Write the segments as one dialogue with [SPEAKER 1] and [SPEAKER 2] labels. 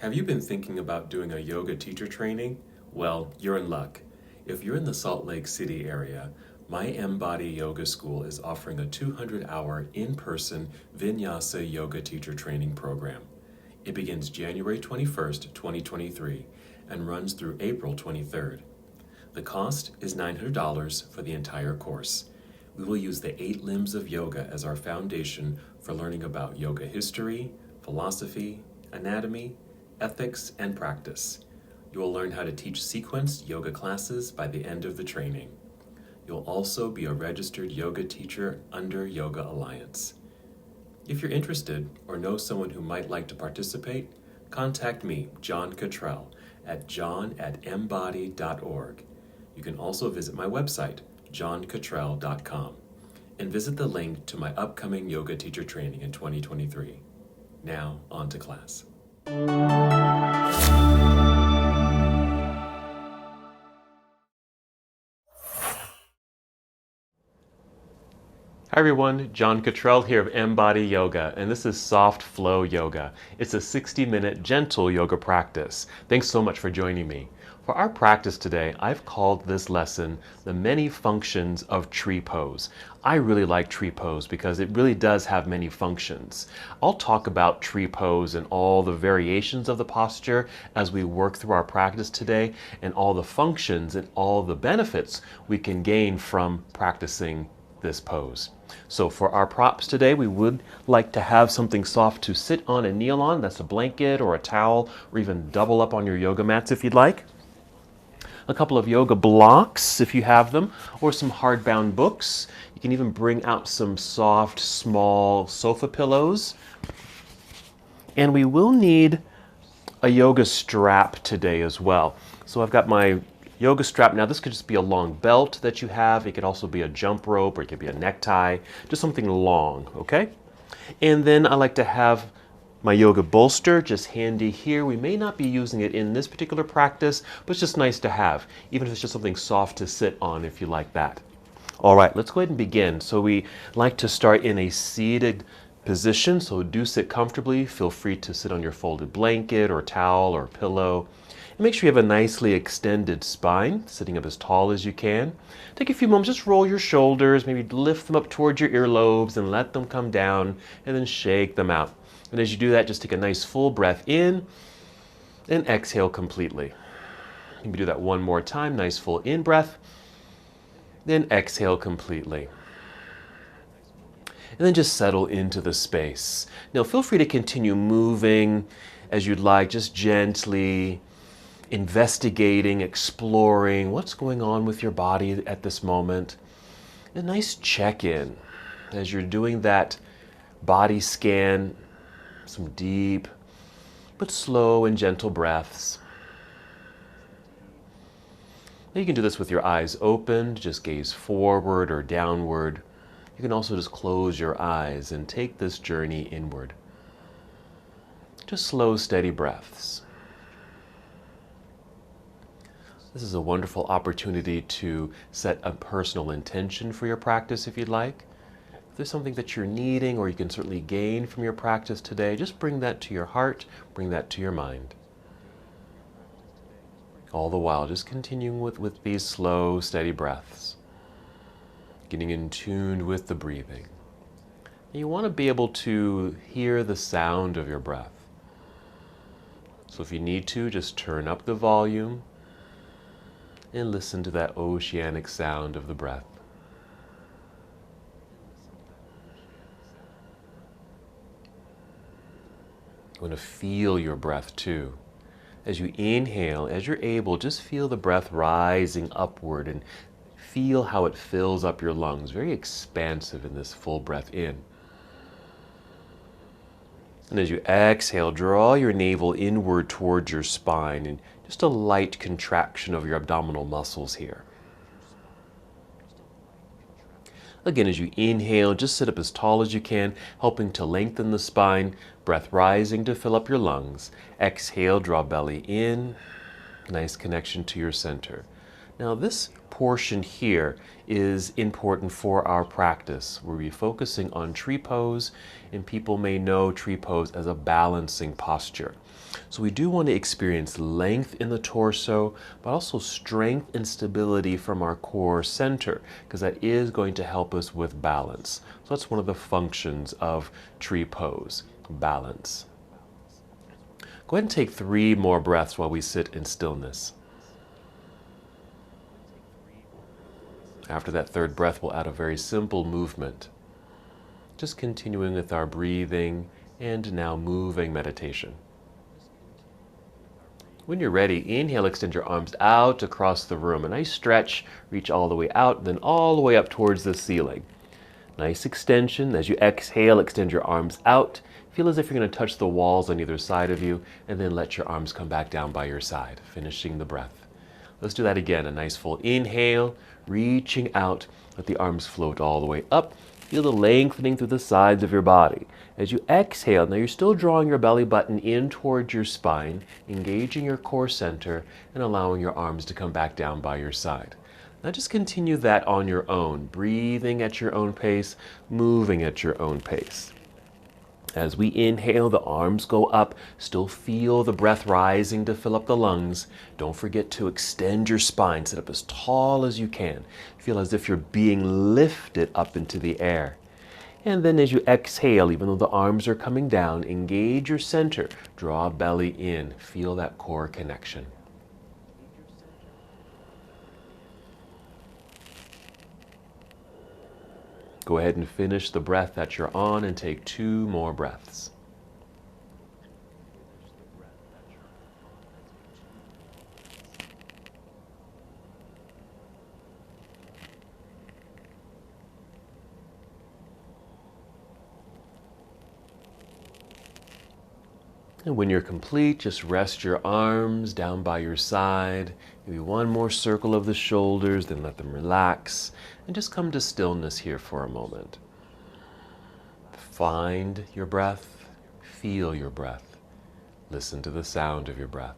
[SPEAKER 1] Have you been thinking about doing a yoga teacher training? Well, you're in luck. If you're in the Salt Lake City area, my MBODY Yoga School is offering a 200-hour in-person Vinyasa yoga teacher training program. It begins January 21st, 2023 and runs through April 23rd. The cost is $900 for the entire course. We will use the 8 limbs of yoga as our foundation for learning about yoga history, philosophy, anatomy, ethics, and practice. You will learn how to teach sequenced yoga classes by the end of the training. You'll also be a registered yoga teacher under Yoga Alliance. If you're interested or know someone who might like to participate, contact me, John Cottrell, at john@mbody.org. You can also visit my website, johncottrell.com, and visit the link to my upcoming yoga teacher training in 2023. Now, on to class. Hi everyone, John Cottrell here of MBODY Yoga, and this is Soft Flow Yoga. It's a 60-minute gentle yoga practice. Thanks so much for joining me. For our practice today, I've called this lesson The Many Functions of Tree Pose. I really like tree pose because it really does have many functions. I'll talk about tree pose and all the variations of the posture as we work through our practice today, and all the functions and all the benefits we can gain from practicing this pose. So for our props today, we would like to have something soft to sit on and kneel on. That's a blanket or a towel, or even double up on your yoga mats if you'd like. A couple of yoga blocks if you have them, or some hardbound books. You can even bring out some soft, small sofa pillows. And we will need a yoga strap today as well. So I've got my yoga strap. Now this could just be a long belt that you have. It could also be a jump rope, or it could be a necktie, just something long, okay? And then I like to have my yoga bolster just handy here. We may not be using it in this particular practice, but it's just nice to have, even if it's just something soft to sit on if you like that. All right, let's go ahead and begin. So we like to start in a seated position, so do sit comfortably. Feel free to sit on your folded blanket or towel or pillow. And make sure you have a nicely extended spine, sitting up as tall as you can. Take a few moments, just roll your shoulders, maybe lift them up towards your earlobes and let them come down, and then shake them out. And as you do that, just take a nice full breath in and exhale completely. Maybe do that one more time, nice full in breath, then exhale completely. And then just settle into the space. Now feel free to continue moving as you'd like, just gently investigating, exploring what's going on with your body at this moment. A nice check-in as you're doing that body scan, some deep but slow and gentle breaths. Now you can do this with your eyes open, just gaze forward or downward. You can also just close your eyes and take this journey inward. Just slow, steady breaths. This is a wonderful opportunity to set a personal intention for your practice if you'd like. If there's something that you're needing or you can certainly gain from your practice today, just bring that to your heart, bring that to your mind. All the while, just continuing with these slow, steady breaths. Getting in tune with the breathing. And you want to be able to hear the sound of your breath. So if you need to, just turn up the volume and listen to that oceanic sound of the breath. You want to feel your breath too. As you inhale, as you're able, just feel the breath rising upward and feel how it fills up your lungs. Very expansive in this full breath in. And as you exhale, draw your navel inward towards your spine and just a light contraction of your abdominal muscles here. Again, as you inhale, just sit up as tall as you can, helping to lengthen the spine, breath rising to fill up your lungs. Exhale, draw belly in, nice connection to your center. Now this portion here is important for our practice. We'll be focusing on tree pose, and people may know tree pose as a balancing posture. So we do want to experience length in the torso, but also strength and stability from our core center, because that is going to help us with balance. So that's one of the functions of tree pose, balance. Go ahead and take 3 more breaths while we sit in stillness. After that 3rd breath, we'll add a very simple movement. Just continuing with our breathing and now moving meditation. When you're ready, inhale, extend your arms out across the room. A nice stretch, reach all the way out, then all the way up towards the ceiling. Nice extension. As you exhale, extend your arms out. Feel as if you're going to touch the walls on either side of you, and then let your arms come back down by your side, finishing the breath. Let's do that again. A nice full inhale, reaching out, let the arms float all the way up. Feel the lengthening through the sides of your body. As you exhale, now you're still drawing your belly button in towards your spine, engaging your core center, and allowing your arms to come back down by your side. Now just continue that on your own, breathing at your own pace, moving at your own pace. As we inhale, the arms go up. Still feel the breath rising to fill up the lungs. Don't forget to extend your spine. Sit up as tall as you can. Feel as if you're being lifted up into the air. And then as you exhale, even though the arms are coming down, engage your center. Draw belly in. Feel that core connection. Go ahead and finish the breath that you're on and take 2 more breaths. And when you're complete, just rest your arms down by your side. Maybe 1 more circle of the shoulders, then let them relax. And just come to stillness here for a moment. Find your breath, feel your breath. Listen to the sound of your breath.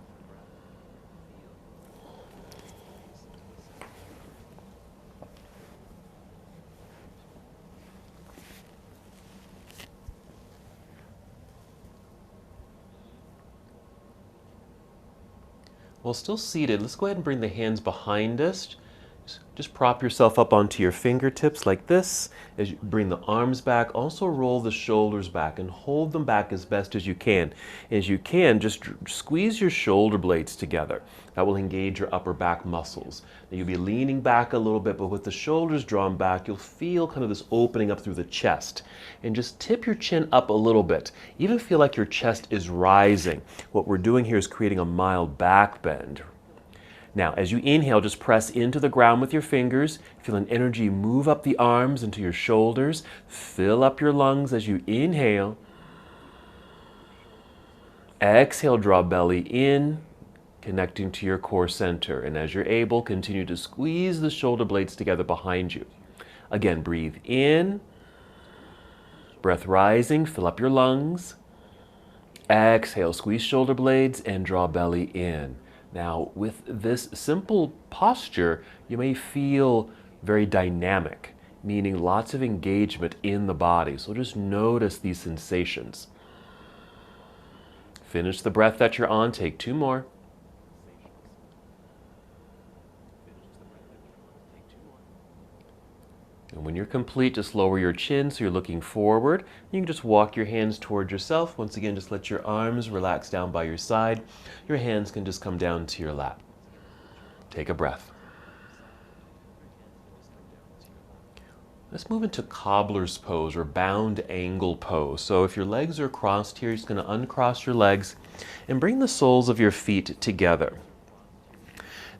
[SPEAKER 1] While still seated, let's go ahead and bring the hands behind us. Just prop yourself up onto your fingertips like this. As you bring the arms back, also roll the shoulders back and hold them back as best as you can. As you can, just squeeze your shoulder blades together. That will engage your upper back muscles. Now you'll be leaning back a little bit, but with the shoulders drawn back, you'll feel kind of this opening up through the chest. And just tip your chin up a little bit. Even feel like your chest is rising. What we're doing here is creating a mild back bend. Now, as you inhale, just press into the ground with your fingers. Feel an energy move up the arms into your shoulders. Fill up your lungs as you inhale. Exhale, draw belly in, connecting to your core center. And as you're able, continue to squeeze the shoulder blades together behind you. Again, breathe in. Breath rising, fill up your lungs. Exhale, squeeze shoulder blades and draw belly in. Now, with this simple posture, you may feel very dynamic, meaning lots of engagement in the body. So just notice these sensations. Finish the breath that you're on. Take 2 more. And when you're complete, just lower your chin so you're looking forward. You can just walk your hands towards yourself. Once again, just let your arms relax down by your side. Your hands can just come down to your lap. Take a breath. Let's move into cobbler's pose or bound angle pose. So if your legs are crossed here, you're just going to uncross your legs and bring the soles of your feet together.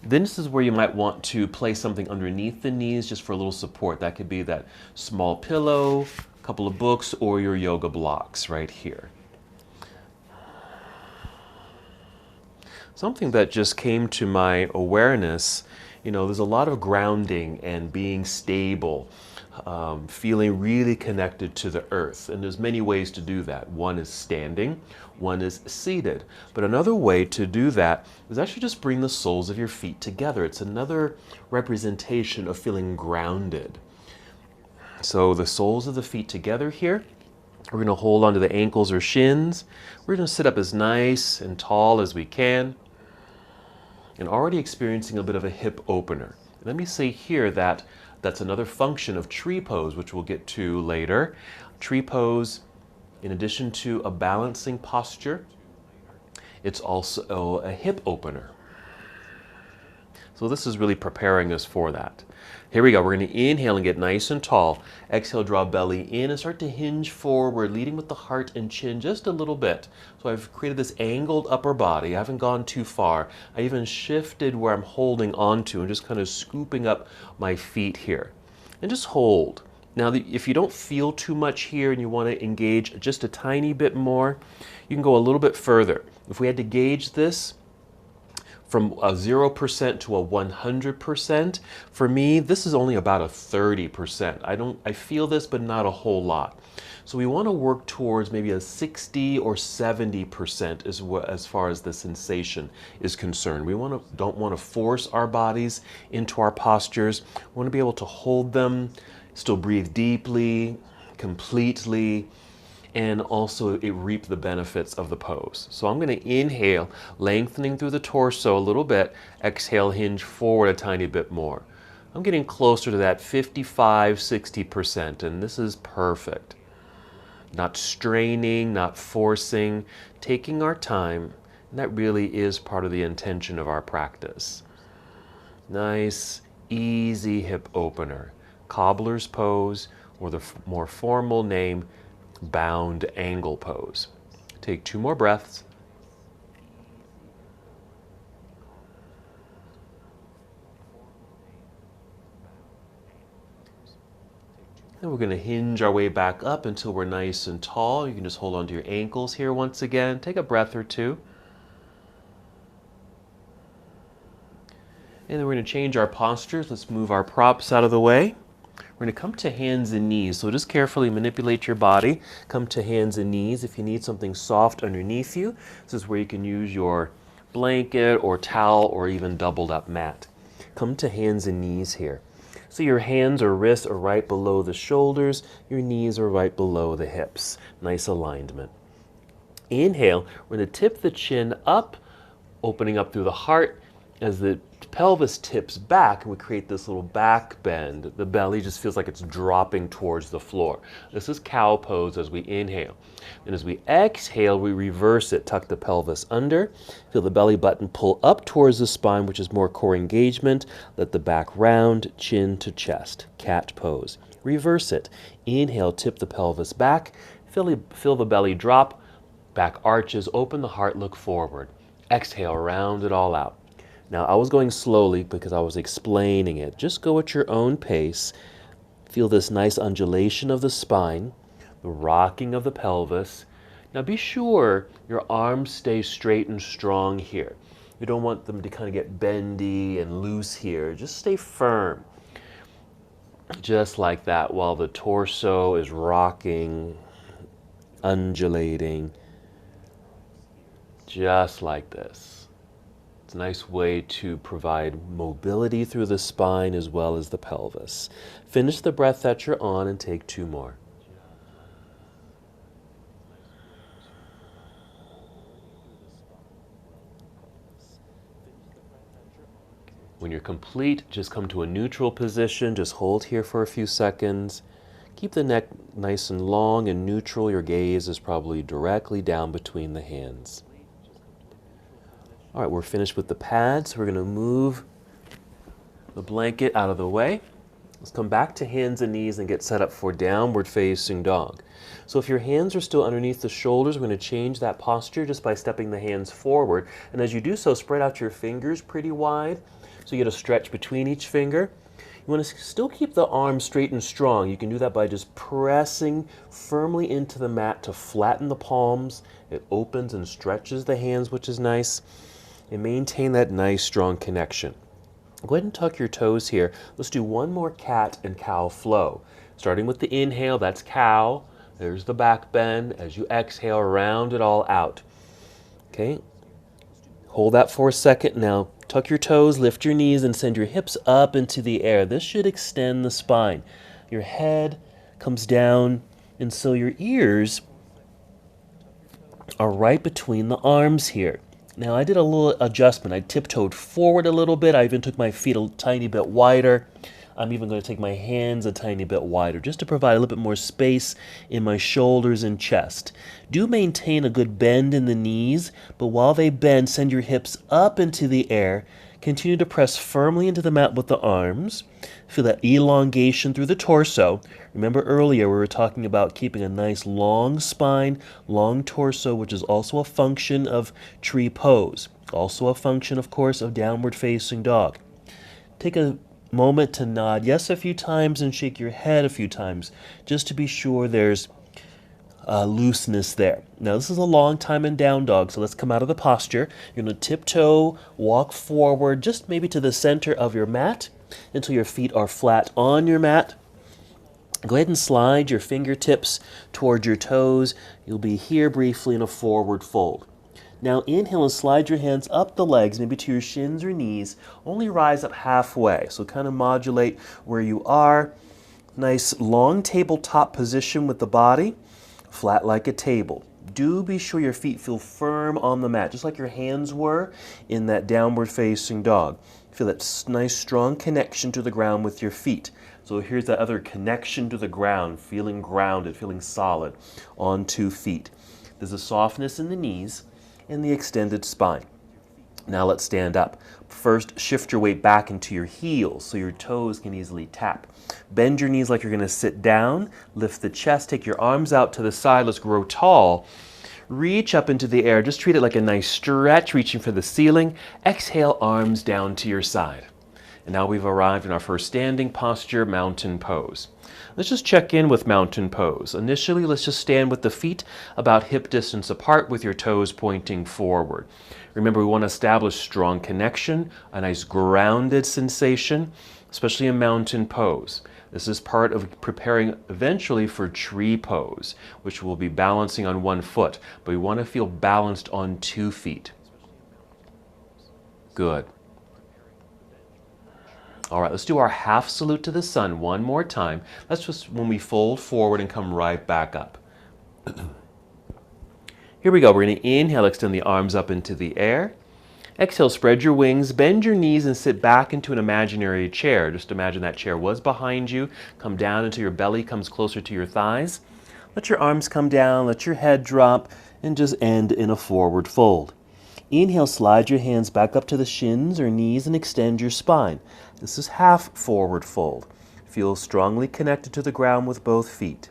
[SPEAKER 1] Then this is where you might want to place something underneath the knees just for a little support. That could be that small pillow, a couple of books, or your yoga blocks right here. Something that just came to my awareness You know, there's a lot of grounding and being stable, feeling really connected to the earth. And there's many ways to do that. One is standing, one is seated. But another way to do that is actually just bring the soles of your feet together. It's another representation of feeling grounded. So the soles of the feet together here. We're going to hold onto the ankles or shins. We're going to sit up as nice and tall as we can. And already experiencing a bit of a hip opener. Let me say here that that's another function of tree pose, which we'll get to later. Tree pose, in addition to a balancing posture, it's also a hip opener. So this is really preparing us for that. Here we go. We're going to inhale and get nice and tall. Exhale, draw belly in and start to hinge forward, leading with the heart and chin just a little bit. So I've created this angled upper body. I haven't gone too far. I even shifted where I'm holding onto and just kind of scooping up my feet here. And just hold. Now, if you don't feel too much here and you want to engage just a tiny bit more, you can go a little bit further. If we had to gauge this, from a 0% to a 100%, for me, this is only about a 30%. I feel this, but not a whole lot. So we want to work towards maybe a 60 or 70% as far as the sensation is concerned. We don't want to force our bodies into our postures. We want to be able to hold them, still breathe deeply, completely, and also reap the benefits of the pose. So I'm going to inhale, lengthening through the torso a little bit. Exhale, hinge forward a tiny bit more. I'm getting closer to that 55, 60%, and this is perfect. Not straining, not forcing, taking our time, and that really is part of the intention of our practice. Nice, easy hip opener. Cobbler's pose, or the more formal name, bound angle pose. Take 2 more breaths. And we're going to hinge our way back up until we're nice and tall. You can just hold onto your ankles here once again. Take a breath or two. And then we're going to change our postures. Let's move our props out of the way. We're going to come to hands and knees. So just carefully manipulate your body. Come to hands and knees. If you need something soft underneath you, this is where you can use your blanket or towel or even doubled up mat. Come to hands and knees here. So your hands or wrists are right below the shoulders. Your knees are right below the hips. Nice alignment. Inhale. We're going to tip the chin up, opening up through the heart as the pelvis tips back, and we create this little back bend. The belly just feels like it's dropping towards the floor. This is cow pose as we inhale. And as we exhale, we reverse it. Tuck the pelvis under. Feel the belly button pull up towards the spine, which is more core engagement. Let the back round, chin to chest. Cat pose. Reverse it. Inhale, tip the pelvis back. Feel the belly drop. Back arches, open the heart, look forward. Exhale, round it all out. Now, I was going slowly because I was explaining it. Just go at your own pace. Feel this nice undulation of the spine, the rocking of the pelvis. Now, be sure your arms stay straight and strong here. You don't want them to kind of get bendy and loose here. Just stay firm. Just like that while the torso is rocking, undulating. Just like this. It's a nice way to provide mobility through the spine as well as the pelvis. Finish the breath that you're on and take 2 more. When you're complete, just come to a neutral position. Just hold here for a few seconds. Keep the neck nice and long and neutral. Your gaze is probably directly down between the hands. All right, we're finished with the pads. We're going to move the blanket out of the way. Let's come back to hands and knees and get set up for downward facing dog. So if your hands are still underneath the shoulders, we're going to change that posture just by stepping the hands forward. And as you do so, spread out your fingers pretty wide so you get a stretch between each finger. You want to still keep the arms straight and strong. You can do that by just pressing firmly into the mat to flatten the palms. It opens and stretches the hands, which is nice. And maintain that nice, strong connection. Go ahead and tuck your toes here. Let's do one more cat and cow flow. Starting with the inhale, that's cow. There's the back bend. As you exhale, round it all out. Okay, hold that for a second. Now tuck your toes, lift your knees, and send your hips up into the air. This should extend the spine. Your head comes down, and so your ears are right between the arms here. Now I did a little adjustment. I tiptoed forward a little bit. I even took my feet a tiny bit wider. I'm even going to take my hands a tiny bit wider just to provide a little bit more space in my shoulders and chest. Do maintain a good bend in the knees, but while they bend, send your hips up into the air. Continue to press firmly into the mat with the arms. Feel that elongation through the torso. Remember earlier we were talking about keeping a nice long spine, long torso, which is also a function of tree pose. Also a function, of course, of downward facing dog. Take a moment to nod yes a few times and shake your head a few times just to be sure there's looseness there. Now this is a long time in down dog, so let's come out of the posture. You're going to tiptoe, walk forward just maybe to the center of your mat until your feet are flat on your mat. Go ahead and slide your fingertips towards your toes. You'll be here briefly in a forward fold. Now inhale and slide your hands up the legs, maybe to your shins or knees. Only rise up halfway, so kind of modulate where you are. Nice long tabletop position with the body, flat like a table. Do be sure your feet feel firm on the mat, just like your hands were in that downward facing dog. Feel that nice strong connection to the ground with your feet. So here's that other connection to the ground, feeling grounded, feeling solid on 2 feet. There's a softness in the knees and the extended spine. Now let's stand up. First, shift your weight back into your heels so your toes can easily tap. Bend your knees like you're going to sit down. Lift the chest. Take your arms out to the side. Let's grow tall. Reach up into the air. Just treat it like a nice stretch, reaching for the ceiling. Exhale, arms down to your side. And now we've arrived in our first standing posture, mountain pose. Let's just check in with mountain pose. Initially, let's just stand with the feet about hip distance apart with your toes pointing forward. Remember, we want to establish strong connection, a nice grounded sensation, especially in mountain pose. This is part of preparing eventually for tree pose, which will be balancing on 1 foot, but we want to feel balanced on 2 feet. Good. All right, let's do our half salute to the sun one more time. That's just when we fold forward and come right back up. Here we go. We're going to inhale, extend the arms up into the air. Exhale, spread your wings, bend your knees, and sit back into an imaginary chair. Just imagine that chair was behind you. Come down until your belly comes closer to your thighs. Let your arms come down, let your head drop, and just end in a forward fold. Inhale, slide your hands back up to the shins or knees and extend your spine. This is half forward fold. Feel strongly connected to the ground with both feet.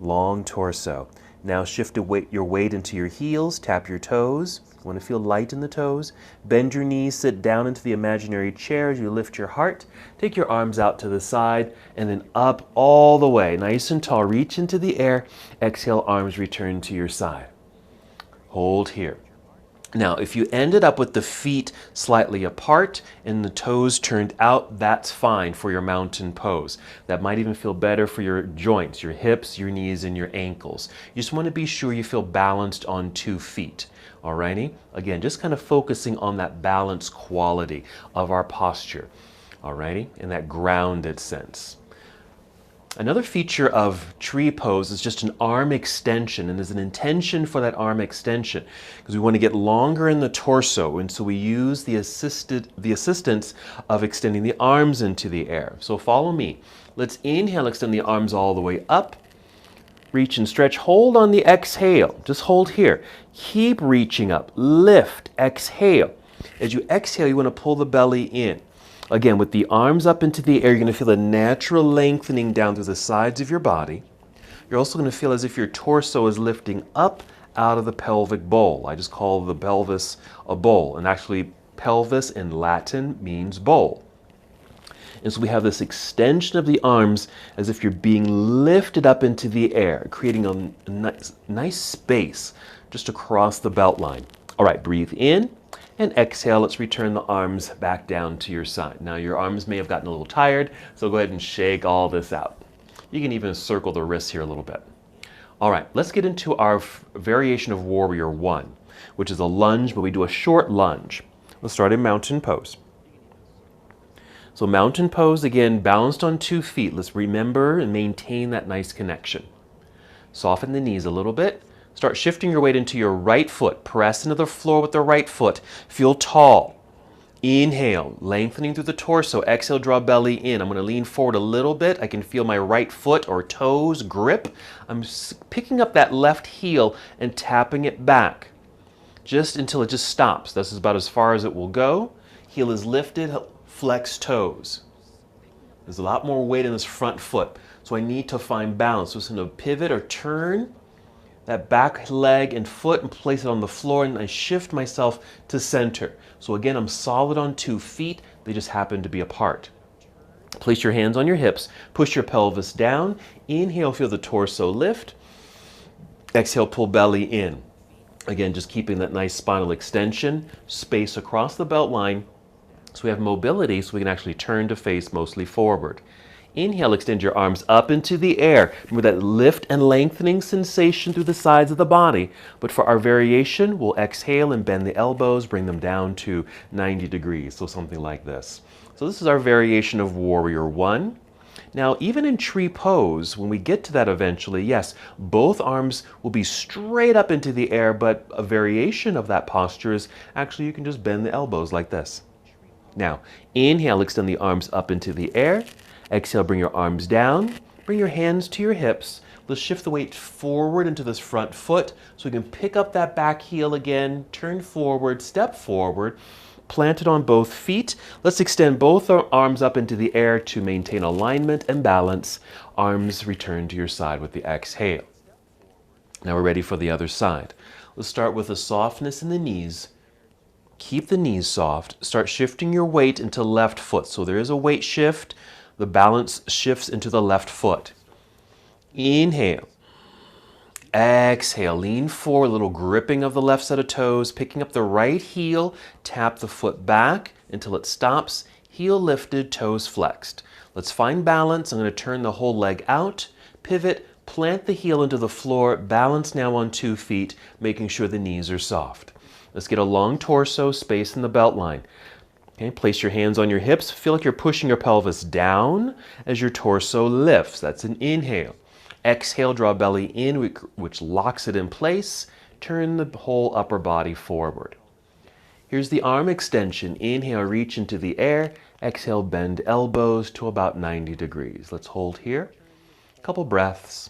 [SPEAKER 1] Long torso. Now shift your weight into your heels, tap your toes. You want to feel light in the toes. Bend your knees, sit down into the imaginary chair as you lift your heart. Take your arms out to the side and then up all the way. Nice and tall. Reach into the air. Exhale, arms return to your side. Hold here. Now, if you ended up with the feet slightly apart and the toes turned out, that's fine for your mountain pose. That might even feel better for your joints, your hips, your knees, and your ankles. You just want to be sure you feel balanced on 2 feet. Alrighty? Again, just kind of focusing on that balance quality of our posture. Alrighty? In that grounded sense. Another feature of tree pose is just an arm extension, and there's an intention for that arm extension because we want to get longer in the torso, and so we use the assistance of extending the arms into the air. So follow me. Let's inhale, extend the arms all the way up. Reach and stretch. Hold on the exhale. Just hold here. Keep reaching up. Lift. Exhale. As you exhale, you want to pull the belly in. Again, with the arms up into the air, you're going to feel a natural lengthening down through the sides of your body. You're also going to feel as if your torso is lifting up out of the pelvic bowl. I just call the pelvis a bowl. And actually, pelvis in Latin means bowl. And so we have this extension of the arms as if you're being lifted up into the air, creating a nice space just across the belt line. All right, breathe in. And exhale, let's return the arms back down to your side. Now your arms may have gotten a little tired, so go ahead and shake all this out. You can even circle the wrists here a little bit. All right, let's get into our variation of Warrior One, which is a lunge, but we do a short lunge. Let's start in mountain pose. So mountain pose, again, balanced on 2 feet. Let's remember and maintain that nice connection. Soften the knees a little bit. Start shifting your weight into your right foot. Press into the floor with the right foot. Feel tall. Inhale, lengthening through the torso. Exhale, draw belly in. I'm going to lean forward a little bit. I can feel my right foot or toes grip. I'm picking up that left heel and tapping it back just until it just stops. This is about as far as it will go. Heel is lifted, flex toes. There's a lot more weight in this front foot, so I need to find balance. So I'm going to pivot or turn that back leg and foot and place it on the floor, and I shift myself to center. So again, I'm solid on 2 feet. They just happen to be apart. Place your hands on your hips. Push your pelvis down. Inhale, feel the torso lift. Exhale, pull belly in. Again, just keeping that nice spinal extension, space across the belt line, so we have mobility so we can actually turn to face mostly forward. Inhale, extend your arms up into the air. Remember that lift and lengthening sensation through the sides of the body. But for our variation, we'll exhale and bend the elbows, bring them down to 90 degrees, so something like this. So this is our variation of Warrior One. Now, even in tree pose, when we get to that eventually, yes, both arms will be straight up into the air, but a variation of that posture is actually you can just bend the elbows like this. Now, inhale, extend the arms up into the air. Exhale, bring your arms down. Bring your hands to your hips. Let's shift the weight forward into this front foot so we can pick up that back heel again, turn forward, step forward, plant it on both feet. Let's extend both our arms up into the air to maintain alignment and balance. Arms return to your side with the exhale. Now we're ready for the other side. Let's start with a softness in the knees. Keep the knees soft. Start shifting your weight into left foot. So there is a weight shift. The balance shifts into the left foot. Inhale. Exhale. Lean forward, a little gripping of the left set of toes. Picking up the right heel. Tap the foot back until it stops. Heel lifted, toes flexed. Let's find balance. I'm going to turn the whole leg out. Pivot. Plant the heel into the floor. Balance now on 2 feet, making sure the knees are soft. Let's get a long torso, space in the belt line. Okay, place your hands on your hips. Feel like you're pushing your pelvis down as your torso lifts. That's an inhale. Exhale, draw belly in, which locks it in place. Turn the whole upper body forward. Here's the arm extension. Inhale, reach into the air. Exhale, bend elbows to about 90 degrees. Let's hold here. A couple breaths.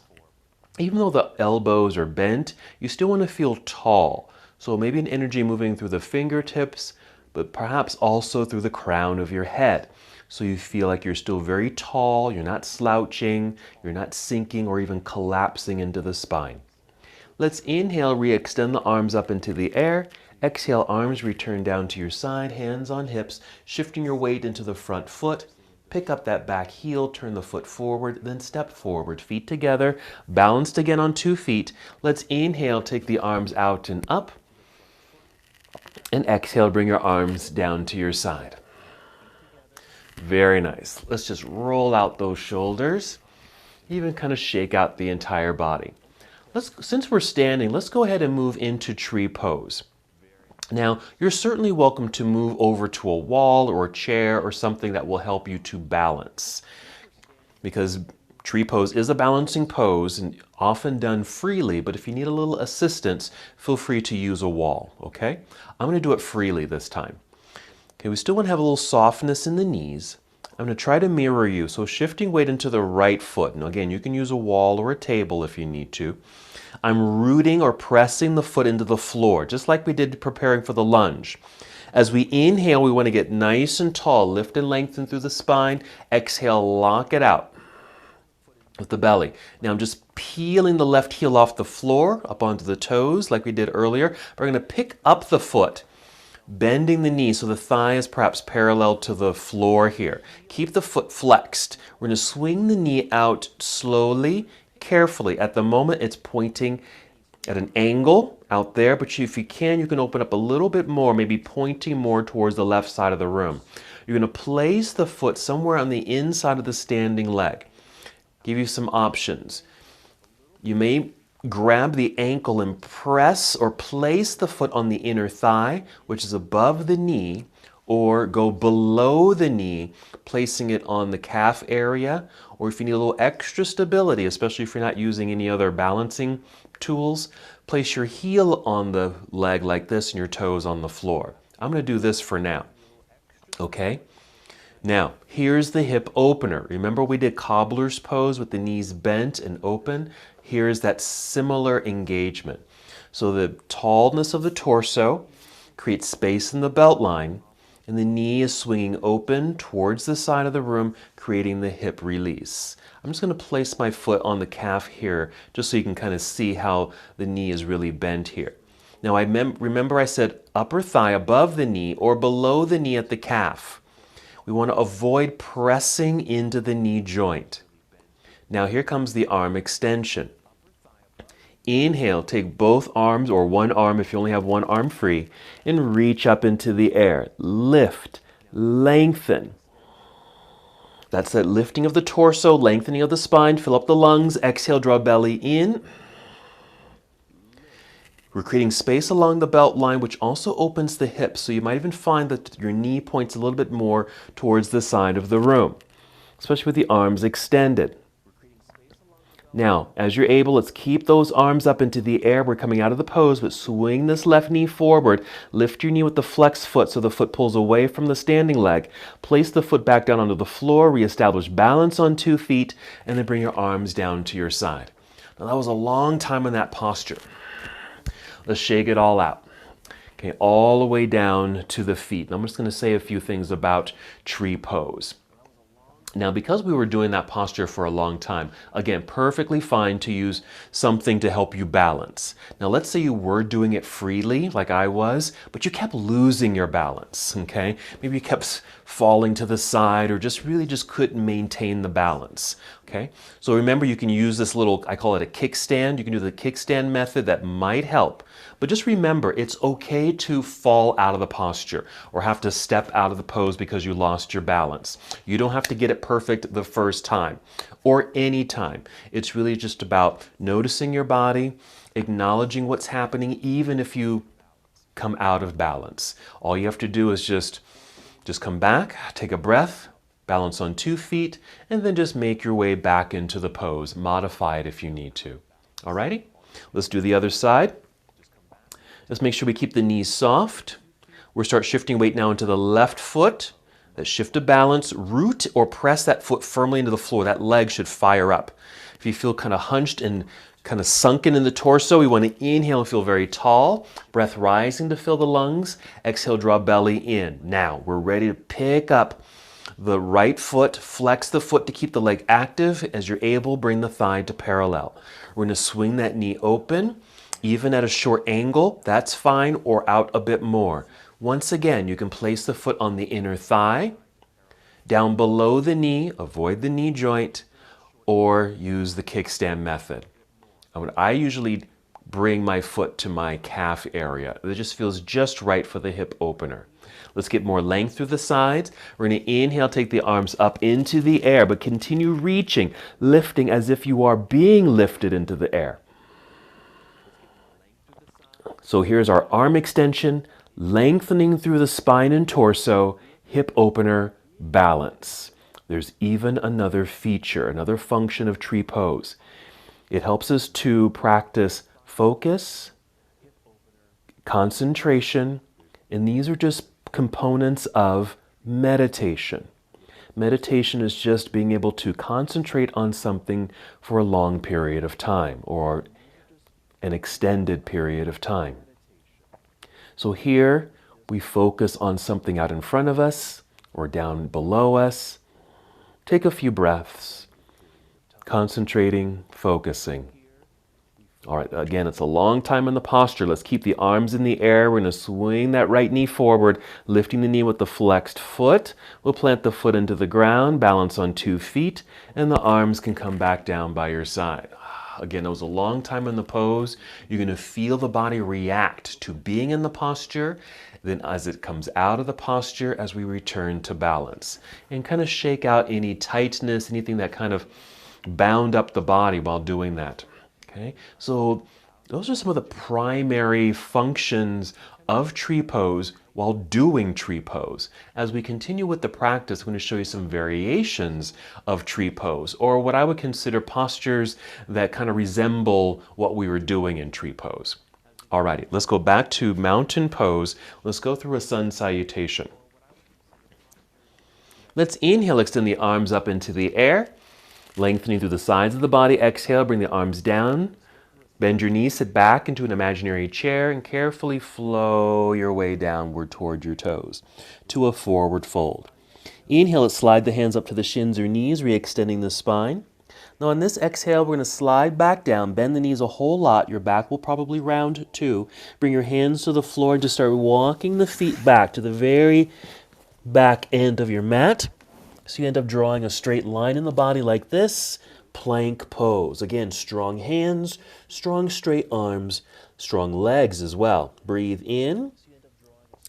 [SPEAKER 1] Even though the elbows are bent, you still want to feel tall. So maybe an energy moving through the fingertips, but perhaps also through the crown of your head. So you feel like you're still very tall, you're not slouching, you're not sinking or even collapsing into the spine. Let's inhale, re-extend the arms up into the air. Exhale, arms return down to your side, hands on hips, shifting your weight into the front foot. Pick up that back heel, turn the foot forward, then step forward, feet together, balanced again on 2 feet. Let's inhale, take the arms out and up. And exhale, bring your arms down to your side. Very nice. Let's just roll out those shoulders. Even kind of shake out the entire body. Since we're standing, let's go ahead and move into tree pose. Now, you're certainly welcome to move over to a wall or a chair or something that will help you to balance. Because tree pose is a balancing pose and often done freely, but if you need a little assistance, feel free to use a wall, okay? I'm going to do it freely this time. Okay, we still want to have a little softness in the knees. I'm going to try to mirror you, so shifting weight into the right foot. Now again, you can use a wall or a table if you need to. I'm rooting or pressing the foot into the floor, just like we did preparing for the lunge. As we inhale, we want to get nice and tall, lift and lengthen through the spine. Exhale, lock it out with the belly. Now I'm just peeling the left heel off the floor, up onto the toes like we did earlier. We're going to pick up the foot, bending the knee so the thigh is perhaps parallel to the floor here. Keep the foot flexed. We're going to swing the knee out slowly, carefully. At the moment, it's pointing at an angle out there, but if you can, you can open up a little bit more, maybe pointing more towards the left side of the room. You're going to place the foot somewhere on the inside of the standing leg. Give you some options. You may grab the ankle and press or place the foot on the inner thigh, which is above the knee, or go below the knee, placing it on the calf area, or if you need a little extra stability, especially if you're not using any other balancing tools, place your heel on the leg like this and your toes on the floor. I'm going to do this for now. Okay? Now, here's the hip opener. Remember we did cobbler's pose with the knees bent and open? Here's that similar engagement. So the tallness of the torso creates space in the belt line, and the knee is swinging open towards the side of the room, creating the hip release. I'm just going to place my foot on the calf here, just so you can kind of see how the knee is really bent here. Now, remember I said upper thigh above the knee or below the knee at the calf. We want to avoid pressing into the knee joint. Now here comes the arm extension. Inhale, take both arms or one arm if you only have one arm free, and reach up into the air. Lift, lengthen. That's that lifting of the torso, lengthening of the spine, fill up the lungs. Exhale, draw belly in. We're creating space along the belt line, which also opens the hips, so you might even find that your knee points a little bit more towards the side of the room, especially with the arms extended. Now, as you're able, let's keep those arms up into the air. We're coming out of the pose, but swing this left knee forward. Lift your knee with the flexed foot so the foot pulls away from the standing leg. Place the foot back down onto the floor, reestablish balance on 2 feet, and then bring your arms down to your side. Now, that was a long time in that posture. Let's shake it all out. Okay, all the way down to the feet. And I'm just going to say a few things about tree pose. Now, because we were doing that posture for a long time, again, perfectly fine to use something to help you balance. Now, let's say you were doing it freely, like I was, but you kept losing your balance, okay? Maybe you kept falling to the side or just couldn't maintain the balance, okay? So remember, you can use this little, I call it a kickstand. You can do the kickstand method. That might help. But just remember, it's okay to fall out of the posture or have to step out of the pose because you lost your balance. You don't have to get it perfect the first time or any time. It's really just about noticing your body, acknowledging what's happening, even if you come out of balance. All you have to do is just come back, take a breath, balance on 2 feet, and then just make your way back into the pose. Modify it if you need to. Alrighty? Let's do the other side. Let's make sure we keep the knees soft. We'll start shifting weight now into the left foot. That shift of balance, root or press that foot firmly into the floor. That leg should fire up. If you feel kind of hunched and kind of sunken in the torso, we want to inhale and feel very tall. Breath rising to fill the lungs. Exhale, draw belly in. Now, we're ready to pick up the right foot, flex the foot to keep the leg active. As you're able, bring the thigh to parallel. We're going to swing that knee open. Even at a short angle, that's fine, or out a bit more. Once again, you can place the foot on the inner thigh, down below the knee, avoid the knee joint, or use the kickstand method. I usually bring my foot to my calf area. It just feels just right for the hip opener. Let's get more length through the sides. We're going to inhale, take the arms up into the air, but continue reaching, lifting as if you are being lifted into the air. So here's our arm extension, lengthening through the spine and torso, hip opener, balance. There's even another feature, another function of tree pose. It helps us to practice focus, concentration, and these are just components of meditation. Meditation is just being able to concentrate on something for a long period of time or an extended period of time. So here we focus on something out in front of us or down below us. Take a few breaths, concentrating, focusing. All right, again, it's a long time in the posture. Let's keep the arms in the air. We're going to swing that right knee forward, lifting the knee with the flexed foot. We'll plant the foot into the ground, balance on 2 feet, and the arms can come back down by your side. Again, it was a long time in the pose. You're going to feel the body react to being in the posture. Then as it comes out of the posture, as we return to balance. And kind of shake out any tightness, anything that kind of bound up the body while doing that. Okay, so those are some of the primary functions of tree pose while doing tree pose. As we continue with the practice, I'm going to show you some variations of tree pose, or what I would consider postures that kind of resemble what we were doing in tree pose. Alrighty, let's go back to mountain pose. Let's go through a sun salutation. Let's inhale, extend the arms up into the air, lengthening through the sides of the body. Exhale, bring the arms down. Bend your knees, sit back into an imaginary chair, and carefully flow your way downward toward your toes to a forward fold. Inhale, let's slide the hands up to the shins or knees, re-extending the spine. Now on this exhale, we're going to slide back down, bend the knees a whole lot. Your back will probably round too. Bring your hands to the floor and just start walking the feet back to the very back end of your mat. So you end up drawing a straight line in the body like this. Plank pose. Again, strong hands, strong straight arms, strong legs as well. Breathe in.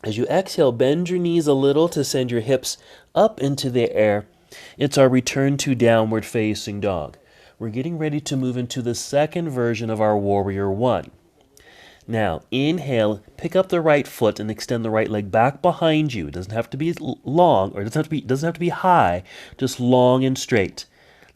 [SPEAKER 1] As you exhale, bend your knees a little to send your hips up into the air. It's our return to downward facing dog. We're getting ready to move into the second version of our warrior one. Now, inhale, pick up the right foot and extend the right leg back behind you. It doesn't have to be long, or it doesn't have to be high, just long and straight.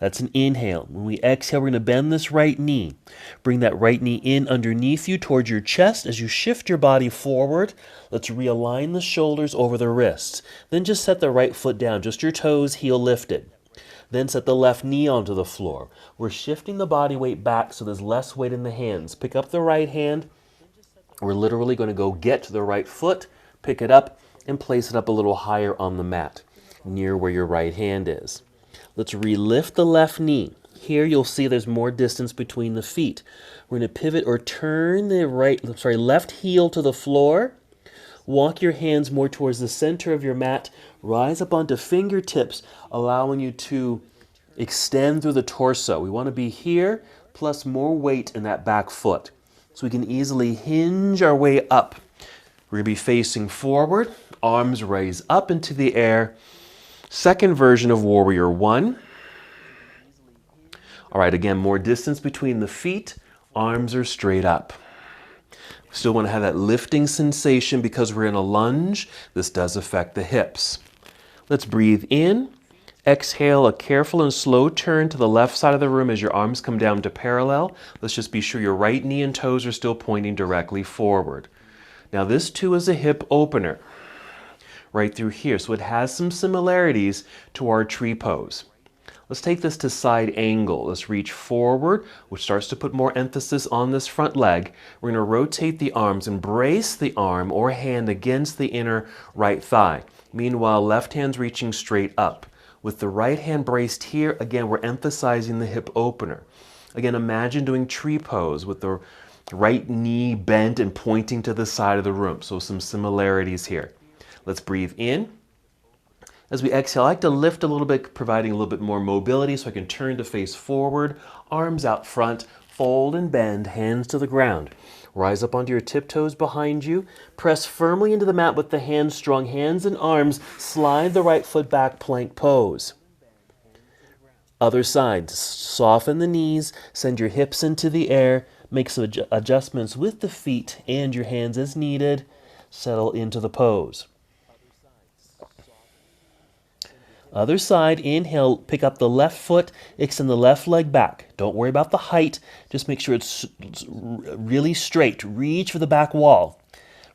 [SPEAKER 1] That's an inhale. When we exhale, we're going to bend this right knee. Bring that right knee in underneath you towards your chest. As you shift your body forward, let's realign the shoulders over the wrists. Then just set the right foot down, just your toes, heel lifted. Then set the left knee onto the floor. We're shifting the body weight back so there's less weight in the hands. Pick up the right hand. We're literally going to go get to the right foot, pick it up, and place it up a little higher on the mat, near where your right hand is. Let's relift the left knee. Here you'll see there's more distance between the feet. We're going to pivot or turn the left heel to the floor. Walk your hands more towards the center of your mat. Rise up onto fingertips, allowing you to extend through the torso. We want to be here, plus more weight in that back foot. So we can easily hinge our way up. We're going to be facing forward, arms raise up into the air. Second version of warrior one. All right, again, more distance between the feet. Arms are straight up. Still want to have that lifting sensation because we're in a lunge. This does affect the hips. Let's breathe in. Exhale, a careful and slow turn to the left side of the room as your arms come down to parallel. Let's just be sure your right knee and toes are still pointing directly forward. Now this too is a hip opener right through here. So it has some similarities to our tree pose. Let's take this to side angle. Let's reach forward, which starts to put more emphasis on this front leg. We're going to rotate the arms and brace the arm or hand against the inner right thigh. Meanwhile, left hand's reaching straight up. With the right hand braced here, again, we're emphasizing the hip opener. Again, imagine doing tree pose with the right knee bent and pointing to the side of the room. So some similarities here. Let's breathe in. As we exhale, I like to lift a little bit, providing a little bit more mobility so I can turn to face forward, arms out front, fold and bend, hands to the ground. Rise up onto your tiptoes behind you. Press firmly into the mat with the hands, strong hands and arms. Slide the right foot back, plank pose. Other side, soften the knees, send your hips into the air, make some adjustments with the feet and your hands as needed. Settle into the pose. Other side, inhale, pick up the left foot, extend the left leg back. Don't worry about the height, just make sure it's really straight. Reach for the back wall.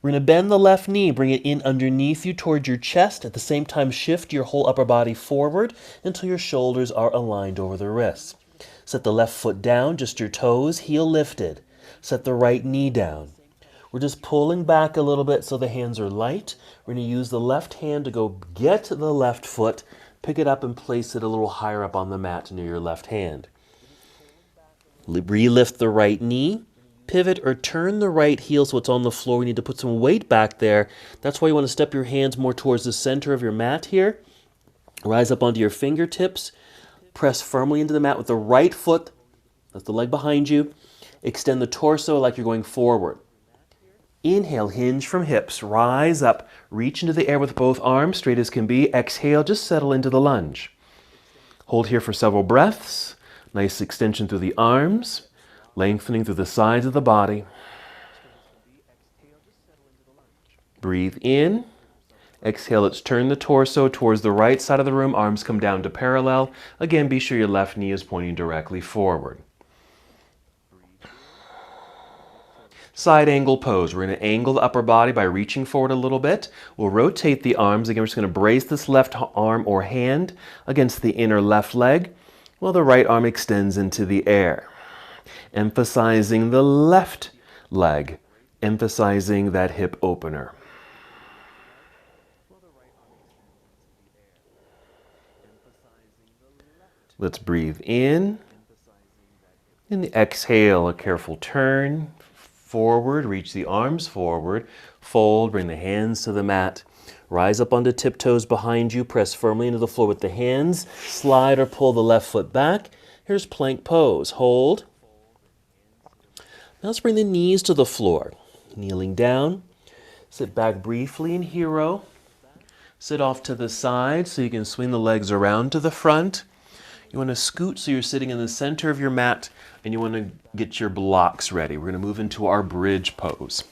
[SPEAKER 1] We're going to bend the left knee, bring it in underneath you towards your chest. At the same time, shift your whole upper body forward until your shoulders are aligned over the wrists. Set the left foot down, just your toes, heel lifted. Set the right knee down. We're just pulling back a little bit so the hands are light. We're going to use the left hand to go get the left foot, pick it up and place it a little higher up on the mat near your left hand. Relift the right knee, pivot or turn the right heel so it's on the floor. We need to put some weight back there. That's why you want to step your hands more towards the center of your mat here. Rise up onto your fingertips. Press firmly into the mat with the right foot That's the leg behind you. Extend the torso like you're going forward. Inhale, hinge from hips, rise up, reach into the air with both arms, straight as can be. Exhale, just settle into the lunge. Hold here for several breaths. Nice extension through the arms, lengthening through the sides of the body. Breathe in. Exhale, let's turn the torso towards the right side of the room. Arms come down to parallel. Again, be sure your left knee is pointing directly forward. Side angle pose. We're going to angle the upper body by reaching forward a little bit. We'll rotate the arms. Again, we're just going to brace this left arm or hand against the inner left leg while the right arm extends into the air. Emphasizing the left leg, emphasizing that hip opener. Let's breathe in. In the exhale, a careful turn forward, reach the arms forward, fold, bring the hands to the mat, rise up onto tiptoes behind you, press firmly into the floor with the hands, slide or pull the left foot back. Here's plank pose, hold. Now let's bring the knees to the floor, kneeling down, sit back briefly in hero, sit off to the side so you can swing the legs around to the front. You want to scoot so you're sitting in the center of your mat, and you want to get your blocks ready. We're going to move into our bridge pose.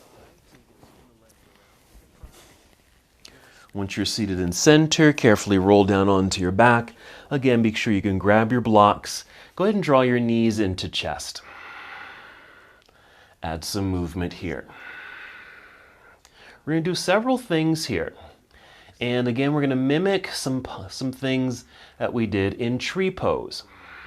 [SPEAKER 1] Once you're seated in center, carefully roll down onto your back. Again, make sure you can grab your blocks. Go ahead and draw your knees into chest. Add some movement here. We're going to do several things here. And again, we're going to mimic some things that we did in tree pose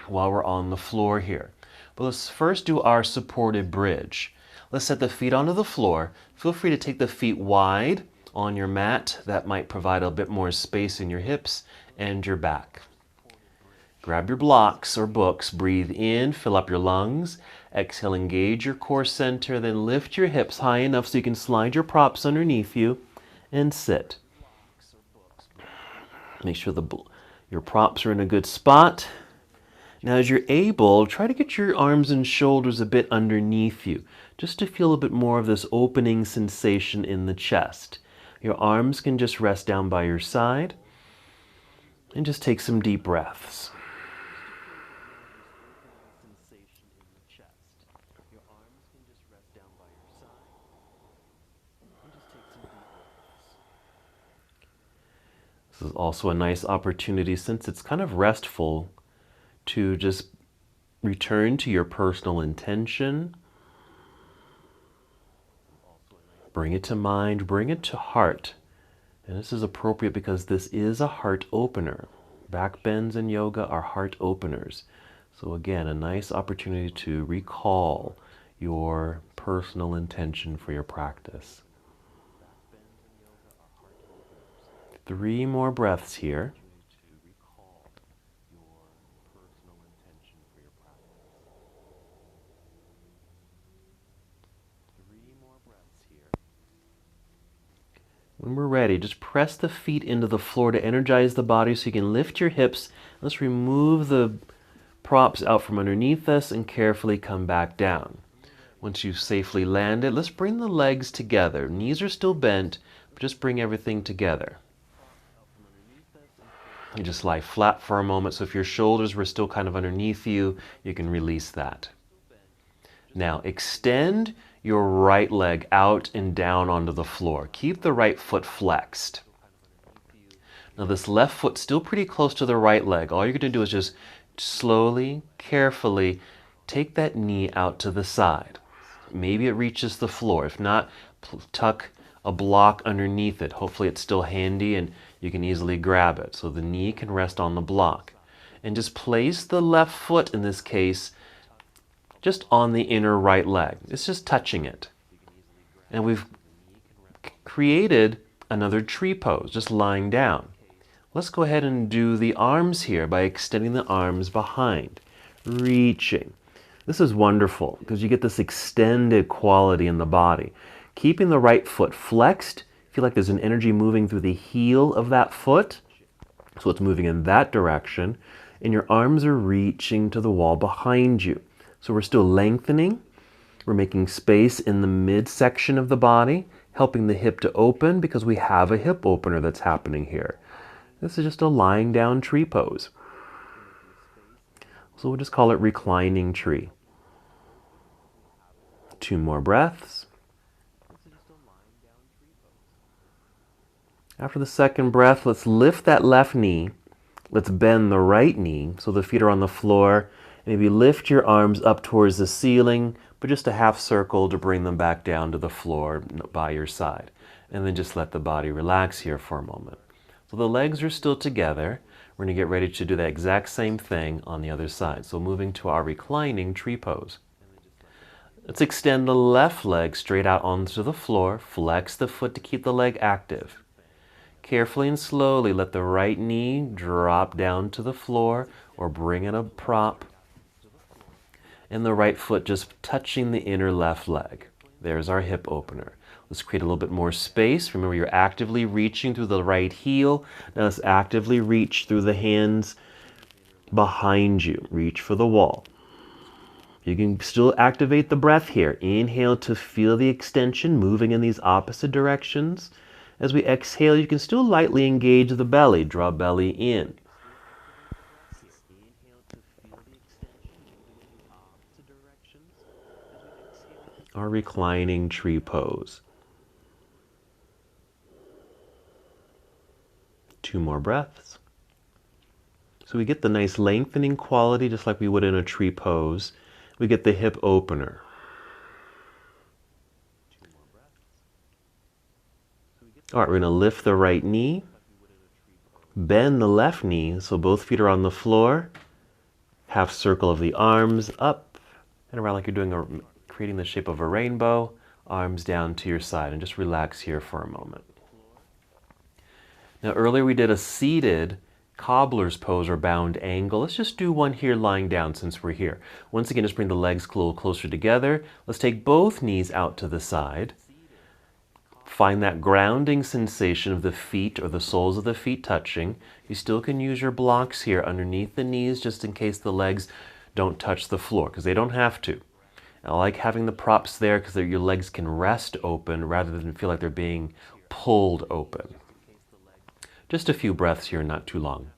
[SPEAKER 1] while we're on the floor here. But let's first do our supported bridge. Let's set the feet onto the floor. Feel free to take the feet wide on your mat. That might provide a bit more space in your hips and your back. Grab your blocks or books. Breathe in, fill up your lungs. Exhale, engage your core center. Then lift your hips high enough so you can slide your props underneath you and sit. Make sure your props are in a good spot. Now as you're able, try to get your arms and shoulders a bit underneath you, just to feel a bit more of this opening sensation in the chest. Your arms can just rest down by your side, and just take some deep breaths. This is also a nice opportunity, since it's kind of restful, to just return to your personal intention. Bring it to mind, bring it to heart. And this is appropriate because this is a heart opener. Back bends in yoga are heart openers. So again, a nice opportunity to recall your personal intention for your practice. 3 more breaths here. When we're ready, just press the feet into the floor to energize the body so you can lift your hips. Let's remove the props out from underneath us and carefully come back down. Once you've safely landed, let's bring the legs together. Knees are still bent, but just bring everything together. You just lie flat for a moment, so if your shoulders were still kind of underneath you, you can release that. Now extend your right leg out and down onto the floor. Keep the right foot flexed. Now this left foot's still pretty close to the right leg. All you're going to do is just slowly, carefully take that knee out to the side. Maybe it reaches the floor. If not, tuck a block underneath it. Hopefully it's still handy and you can easily grab it. So the knee can rest on the block. And just place the left foot, in this case, just on the inner right leg. It's just touching it. And we've created another tree pose, just lying down. Let's go ahead and do the arms here by extending the arms behind, reaching. This is wonderful because you get this extended quality in the body. Keeping the right foot flexed, feel like there's an energy moving through the heel of that foot. So it's moving in that direction. And your arms are reaching to the wall behind you. So we're still lengthening. We're making space in the midsection of the body, helping the hip to open because we have a hip opener that's happening here. This is just a lying down tree pose. So we'll just call it reclining tree. 2 more breaths. After the second breath, let's lift that left knee. Let's bend the right knee so the feet are on the floor. Maybe lift your arms up towards the ceiling, but just a half circle to bring them back down to the floor by your side. And then just let the body relax here for a moment. So the legs are still together. We're going to get ready to do that exact same thing on the other side. So moving to our reclining tree pose. Let's extend the left leg straight out onto the floor. Flex the foot to keep the leg active. Carefully and slowly let the right knee drop down to the floor or bring in a prop. And the right foot just touching the inner left leg. There's our hip opener. Let's create a little bit more space. Remember, you're actively reaching through the right heel. Now let's actively reach through the hands behind you. Reach for the wall. You can still activate the breath here. Inhale to feel the extension moving in these opposite directions. As we exhale, you can still lightly engage the belly. Draw belly in. Our reclining tree pose. 2 more breaths. So we get the nice lengthening quality just like we would in a tree pose. We get the hip opener. All right, we're going to lift the right knee, bend the left knee so both feet are on the floor, half circle of the arms up and around like you're doing creating the shape of a rainbow, arms down to your side, and just relax here for a moment. Now earlier we did a seated cobbler's pose or bound angle. Let's just do one here lying down since we're here. Once again, just bring the legs a little closer together. Let's take both knees out to the side. Find that grounding sensation of the feet or the soles of the feet touching. You still can use your blocks here underneath the knees just in case the legs don't touch the floor, because they don't have to. I like having the props there because your legs can rest open rather than feel like they're being pulled open. Just a few breaths here, not too long.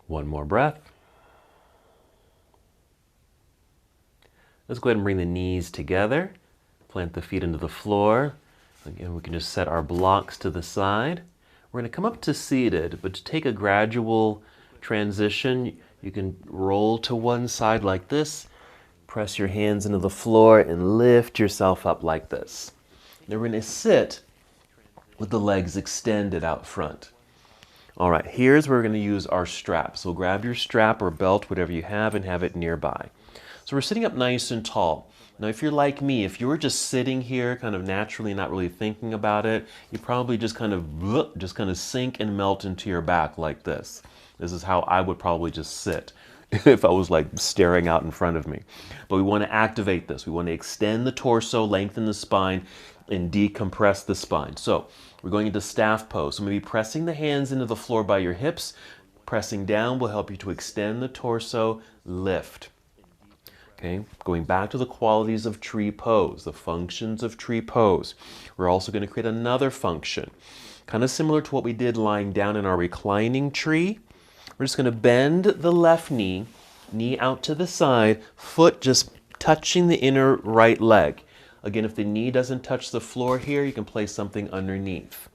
[SPEAKER 1] One more breath. Let's go ahead and bring the knees together. Plant the feet into the floor. Again, we can just set our blocks to the side. We're going to come up to seated, but to take a gradual transition, you can roll to one side like this, press your hands into the floor, and lift yourself up like this. Now we're going to sit with the legs extended out front. All right, here's where we're going to use our strap. So grab your strap or belt, whatever you have, and have it nearby. So we're sitting up nice and tall. Now, if you're like me, if you were just sitting here kind of naturally, not really thinking about it, you probably just kind of sink and melt into your back like this. This is how I would probably just sit if I was like staring out in front of me. But we want to activate this. We want to extend the torso, lengthen the spine, and decompress the spine. So we're going into staff pose. So maybe pressing the hands into the floor by your hips. Pressing down will help you to extend the torso, lift. Okay, going back to the qualities of tree pose, the functions of tree pose. We're also going to create another function, kind of similar to what we did lying down in our reclining tree. We're just going to bend the left knee, knee out to the side, foot just touching the inner right leg. Again, if the knee doesn't touch the floor here, you can place something underneath.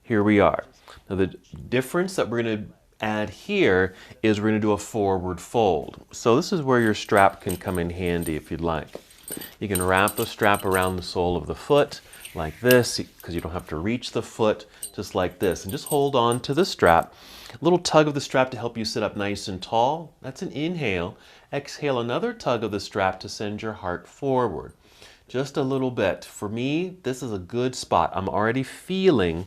[SPEAKER 1] Here we are. Now the difference that we're going to add here is we're going to do a forward fold. So this is where your strap can come in handy if you'd like. You can wrap the strap around the sole of the foot like this, because you don't have to reach the foot, just like this. And just hold on to the strap. A little tug of the strap to help you sit up nice and tall. That's an inhale. Exhale, another tug of the strap to send your heart forward. Just a little bit. For me, this is a good spot. I'm already feeling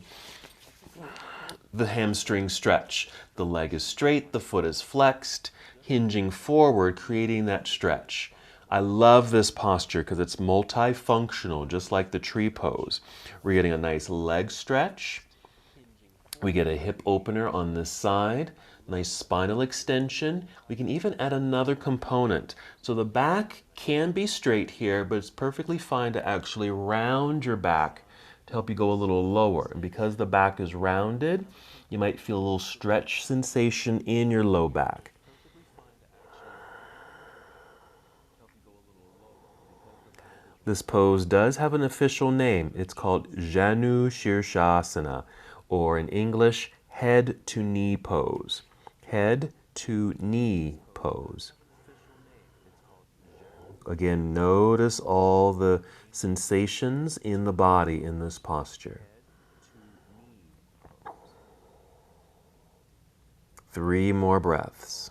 [SPEAKER 1] the hamstring stretch. The leg is straight, the foot is flexed, hinging forward, creating that stretch. I love this posture because it's multifunctional, just like the tree pose. We're getting a nice leg stretch. We get a hip opener on this side, nice spinal extension. We can even add another component. So the back can be straight here, but it's perfectly fine to actually round your back to help you go a little lower. And because the back is rounded, you might feel a little stretch sensation in your low back. This pose does have an official name. It's called Janu Shirshasana, or in English, head to knee pose. Head to knee pose. Again, notice all the sensations in the body in this posture. 3 more breaths.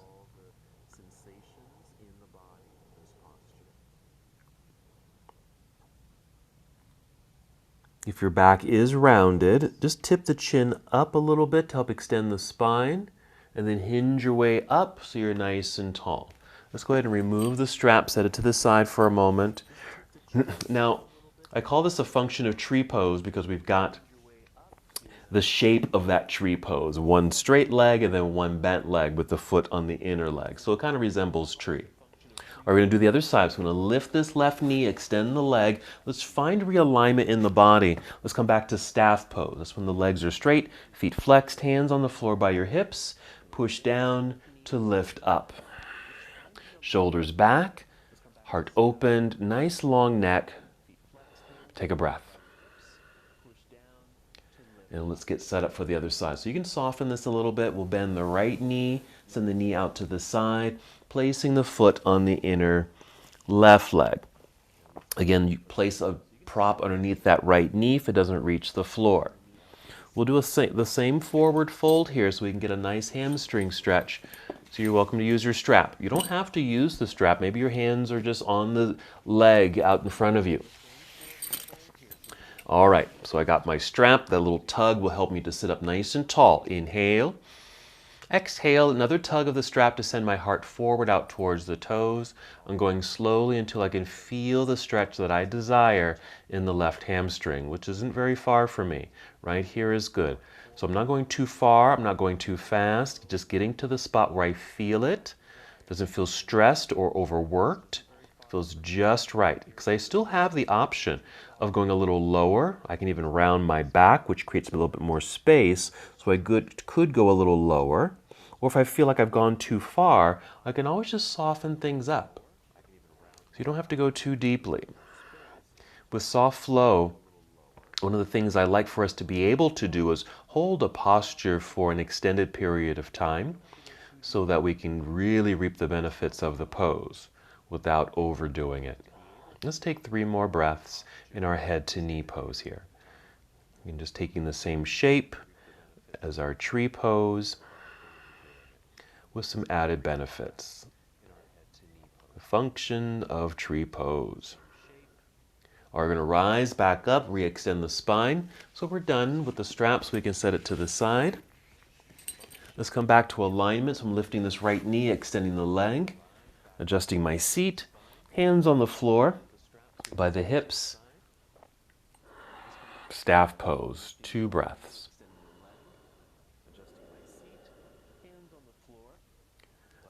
[SPEAKER 1] If your back is rounded, just tip the chin up a little bit to help extend the spine, and then hinge your way up so you're nice and tall. Let's go ahead and remove the strap, set it to the side for a moment. Now, I call this a function of tree pose because we've got the shape of that tree pose. One straight leg and then one bent leg with the foot on the inner leg. So it kind of resembles tree. All right, we're going to do the other side. So I'm going to lift this left knee, extend the leg. Let's find realignment in the body. Let's come back to staff pose. That's when the legs are straight, feet flexed, hands on the floor by your hips. Push down to lift up. Shoulders back, heart opened, nice long neck. Take a breath. And let's get set up for the other side. So you can soften this a little bit. We'll bend the right knee, send the knee out to the side, placing the foot on the inner left leg. Again, you place a prop underneath that right knee if it doesn't reach the floor. We'll do the same forward fold here so we can get a nice hamstring stretch. So you're welcome to use your strap. You don't have to use the strap. Maybe your hands are just on the leg out in front of you. All right, so I got my strap. That little tug will help me to sit up nice and tall. Inhale. Exhale, another tug of the strap to send my heart forward out towards the toes. I'm going slowly until I can feel the stretch that I desire in the left hamstring, which isn't very far from me. Right here is good. So I'm not going too far, I'm not going too fast, just getting to the spot where I feel it. Doesn't feel stressed or overworked. Feels just right, because I still have the option of going a little lower. I can even round my back, which creates a little bit more space, so I could go a little lower. Or if I feel like I've gone too far, I can always just soften things up. So you don't have to go too deeply. With soft flow, one of the things I like for us to be able to do is hold a posture for an extended period of time so that we can really reap the benefits of the pose without overdoing it. Let's take 3 more breaths in our head to knee pose here. And just taking the same shape as our tree pose with some added benefits. The function of tree pose. We're going to rise back up, re-extend the spine. So we're done with the straps. We can set it to the side. Let's come back to alignment. So I'm lifting this right knee, extending the leg. Adjusting my seat, hands on the floor by the hips. Staff pose, 2 breaths.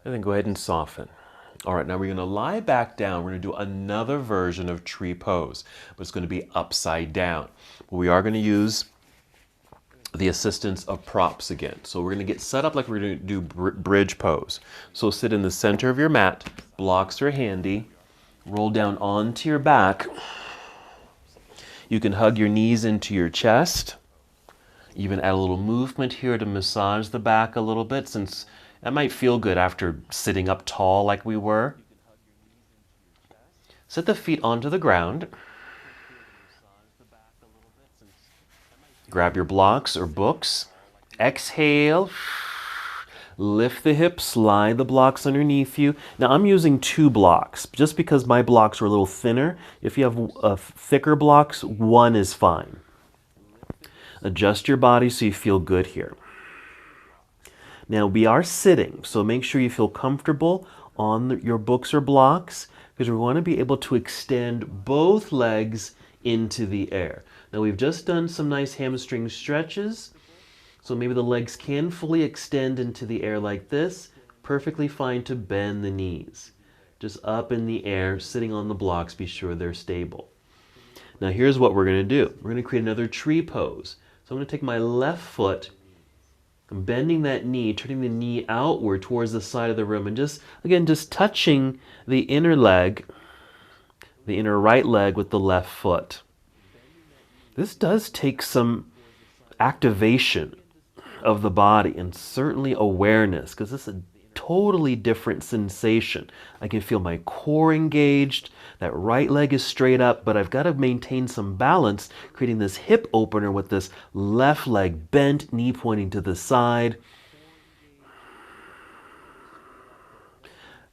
[SPEAKER 1] And then go ahead and soften. All right, now we're going to lie back down. We're going to do another version of tree pose, but it's going to be upside down. But we are going to use the assistance of props again. So we're going to get set up like we're going to do bridge pose. So sit in the center of your mat, blocks are handy, roll down onto your back. You can hug your knees into your chest. Even add a little movement here to massage the back a little bit, since that might feel good after sitting up tall like we were. Set the feet onto the ground. Grab your blocks or books. Exhale. Lift the hips, slide the blocks underneath you. Now I'm using 2 blocks just because my blocks are a little thinner. If you have thicker blocks, 1 is fine. Adjust your body so you feel good here. Now we are sitting, so make sure you feel comfortable on your books or blocks. because we want to be able to extend both legs into the air. Now we've just done some nice hamstring stretches, so maybe the legs can fully extend into the air like this. Perfectly fine to bend the knees. Just up in the air, sitting on the blocks, be sure they're stable. Now here's what we're going to do. We're going to create another tree pose. So I'm going to take my left foot, I'm bending that knee, turning the knee outward towards the side of the room, and just, again, just touching the inner leg, the inner right leg with the left foot. This does take some activation of the body and certainly awareness, because this is a totally different sensation. I can feel my core engaged, that right leg is straight up, but I've got to maintain some balance, creating this hip opener with this left leg bent, knee pointing to the side.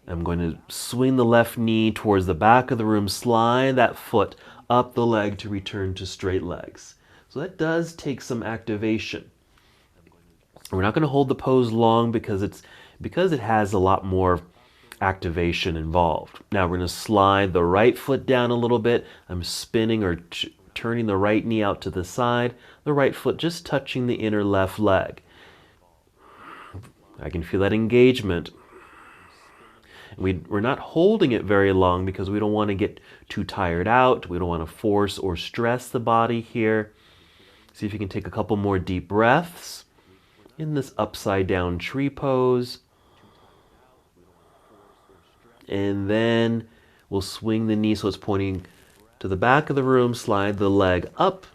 [SPEAKER 1] I'm going to swing the left knee towards the back of the room, slide that foot up the leg to return to straight legs. So that does take some activation. We're not going to hold the pose long because it has a lot more activation involved. Now we're going to slide the right foot down a little bit. I'm spinning or turning the right knee out to the side, the right foot just touching the inner left leg. I can feel that engagement. We're not holding it very long because we don't want to get too tired out. We don't want to force or stress the body here. See if you can take a couple more deep breaths in this upside down tree pose. And then we'll swing the knee so it's pointing to the back of the room, slide the leg up.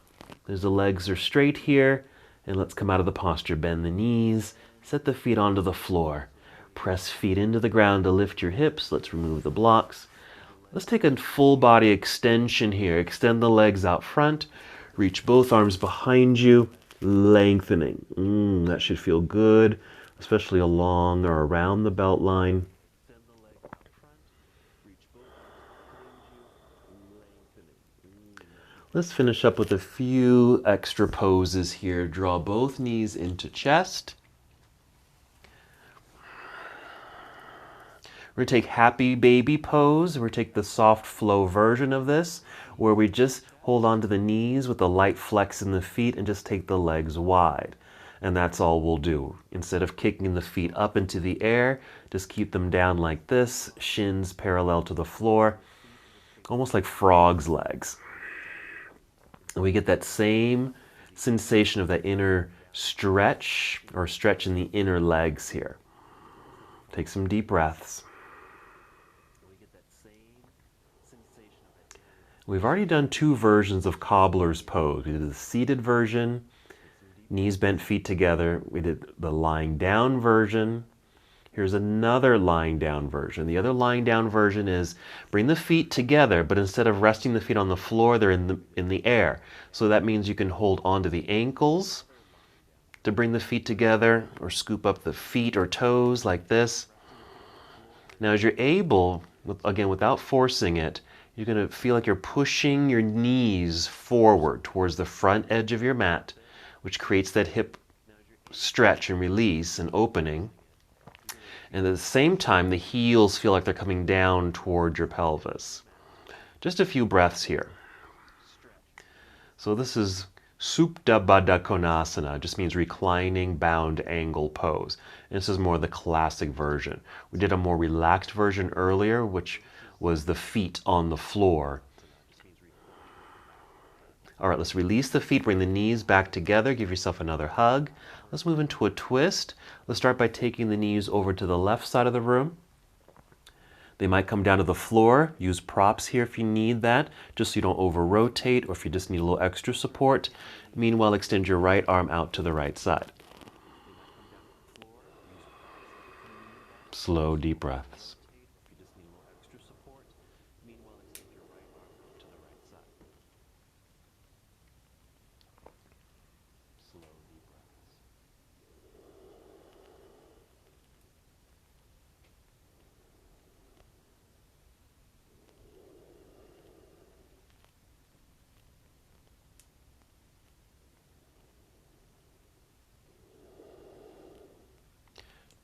[SPEAKER 1] As the legs are straight here. And let's come out of the posture. Bend the knees, set the feet onto the floor. Press feet into the ground to lift your hips. Let's remove the blocks. Let's take a full body extension here. Extend the legs out front. Reach both arms behind you, lengthening. That should feel good, especially along or around the belt line. Let's finish up with a few extra poses here. Draw both knees into chest. We're going to take happy baby pose. We're going to take the soft flow version of this, where we just hold on to the knees with a light flex in the feet and just take the legs wide. And that's all we'll do. Instead of kicking the feet up into the air, just keep them down like this, shins parallel to the floor, almost like frog's legs. And we get that same sensation of that inner stretch, or stretch in the inner legs here. Take some deep breaths. We've already done two versions of cobbler's pose. We did the seated version, knees bent, feet together. We did the lying down version. Here's another lying down version. The other lying down version is bring the feet together, but instead of resting the feet on the floor, they're in the air. So that means you can hold onto the ankles to bring the feet together, or scoop up the feet or toes like this. Now as you're able, again without forcing it, you're going to feel like you're pushing your knees forward towards the front edge of your mat, which creates that hip stretch and release and opening. And at the same time, the heels feel like they're coming down toward your pelvis. Just a few breaths here. So this is Supta Baddha Konasana. It just means reclining bound angle pose. And this is more the classic version. We did a more relaxed version earlier, which was the feet on the floor. All right, let's release the feet, bring the knees back together, give yourself another hug. Let's move into a twist. Let's start by taking the knees over to the left side of the room. They might come down to the floor. Use props here if you need that, just so you don't over-rotate, or if you just need a little extra support. Meanwhile, extend your right arm out to the right side. Slow, deep breaths.